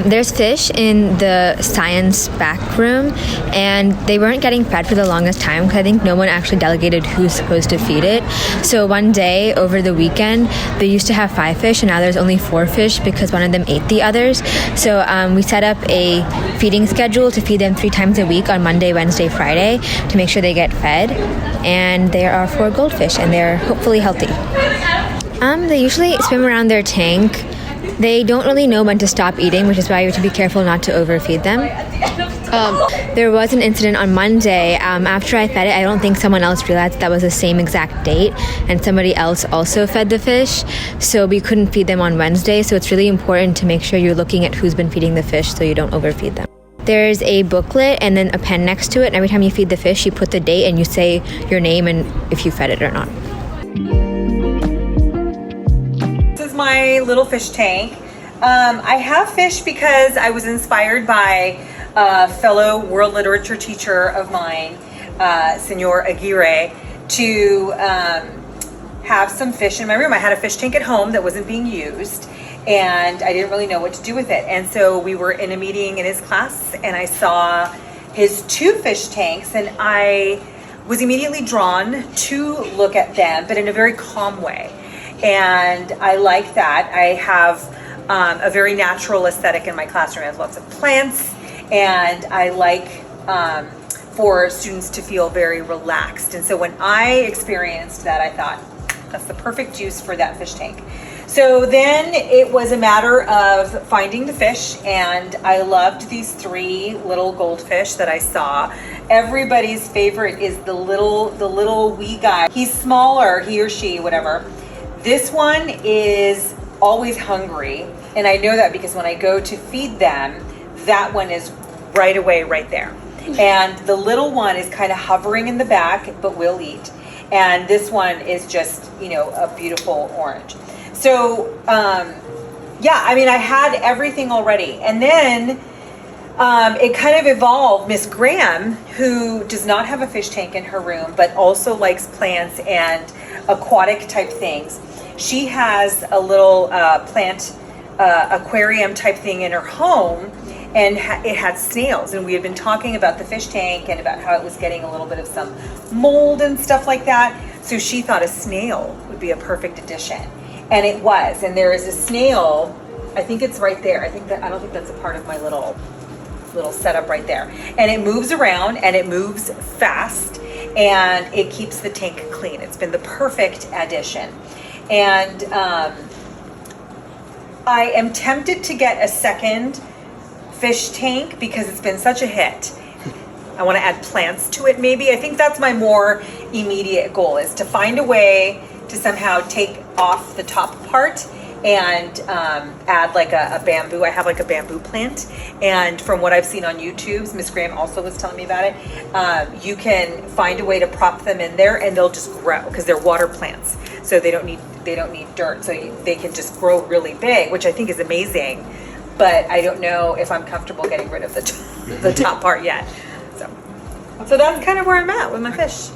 There's fish in the science back room, and they weren't getting fed for the longest time because I think no one actually delegated who's supposed to feed it. So one day over the weekend, they used to have 5 fish, and now there's only 4 fish because one of them ate the others. So we set up a feeding schedule to feed them 3 times a week on Monday, Wednesday, Friday to make sure they get fed. And there are 4 goldfish, and they're hopefully healthy. They usually swim around their tank. They don't really know when to stop eating, which is why you have to be careful not to overfeed them. There was an incident on Monday. After I fed it, I don't think someone else realized that was the same exact date, and somebody else also fed the fish, so we couldn't feed them on Wednesday. So it's really important to make sure you're looking at who's been feeding the fish so you don't overfeed them. There's a booklet and then a pen next to it, and every time you feed the fish, you put the date and you say your name and if you fed it or not. My little fish tank. I have fish because I was inspired by a fellow world literature teacher of mine, Senor Aguirre, to have some fish in my room. I had a fish tank at home that wasn't being used, and I didn't really know what to do with it. And so we were in a meeting in his class, and I saw his 2 fish tanks, and I was immediately drawn to look at them, but in a very calm way. And I like that. I have a very natural aesthetic in my classroom. I have lots of plants, and I like for students to feel very relaxed. And so when I experienced that, I thought, that's the perfect use for that fish tank. So then it was a matter of finding the fish, and I loved these 3 little goldfish that I saw. Everybody's favorite is the little wee guy. He's smaller, he or she, whatever. This one is always hungry, and I know that because when I go to feed them, that one is right away right there. And the little one is kind of hovering in the back, but will eat. And this one is just, a beautiful orange. So, I had everything already. And then it kind of evolved. Miss Graham, who does not have a fish tank in her room, but also likes plants and aquatic type things. She has a little plant aquarium type thing in her home, and it had snails. And we had been talking about the fish tank and about how it was getting a little bit of some mold and stuff like that. So she thought a snail would be a perfect addition. And it was. And there is a snail, I think it's right there. I don't think that's a part of my little setup right there. And it moves around, and it moves fast, and it keeps the tank clean. It's been the perfect addition. And I am tempted to get a second fish tank because it's been such a hit. I want to add plants to it maybe. I think that's my more immediate goal, is to find a way to somehow take off the top part and add like a bamboo. I have like a bamboo plant, and from what I've seen on YouTube, Miss Graham also was telling me about it, you can find a way to prop them in there and they'll just grow because they're water plants. So they don't need dirt, so they can just grow really big, which I think is amazing. But I don't know if I'm comfortable getting rid of the top part yet. So that's kind of where I'm at with my fish.